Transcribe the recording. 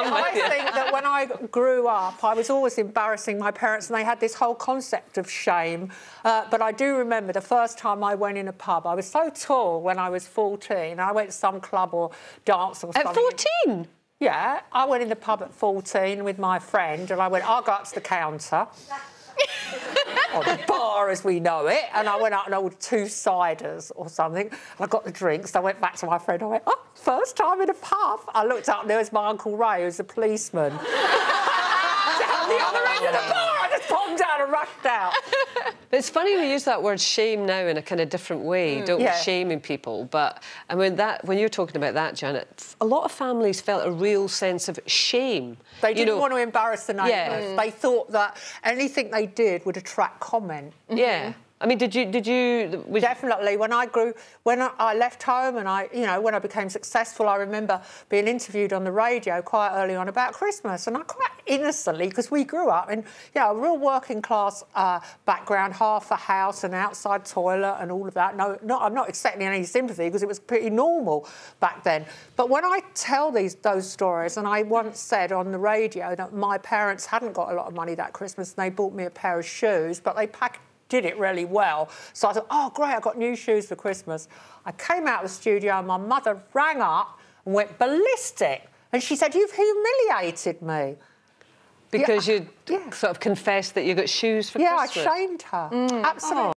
I think that when I grew up, I was always embarrassing my parents, and they had this whole concept of shame. But I do remember the first time I went in a pub. I was so tall when I was 14. I went to some club or dance or something. At 14? Yeah, I went in the pub at 14 with my friend, and I went, I'll go up to the counter. Or the bar as we know it, and I went out and ordered 2 ciders or something. I got the drinks. I went back to my friend. I went, oh, first time in a pub. I looked up and there was my Uncle Ray, who's a policeman. Down the other end of the bar. I just popped down and rushed out. It's funny we use that word shame now in a kind of different way, don't we? Shaming people. But I mean, when you're talking about that, Janet, a lot of families felt a real sense of shame. They didn't want to embarrass the neighbours. Yeah. They thought that anything they did would attract comment. Yeah. I mean, did you? Definitely. When I left home and when I became successful, I remember being interviewed on the radio quite early on about Christmas, and I quite innocently, because we grew up in, a real working class background, half a house, an outside toilet, and all of that. I'm not accepting any sympathy because it was pretty normal back then. But when I tell those stories, and I once said on the radio that my parents hadn't got a lot of money that Christmas, and they bought me a pair of shoes, but they did it really well. So I thought, oh, great, I got new shoes for Christmas. I came out of the studio and my mother rang up and went ballistic. And she said, you've humiliated me. Because you sort of confessed that you got shoes for Christmas? Yeah, I shamed her. Absolutely.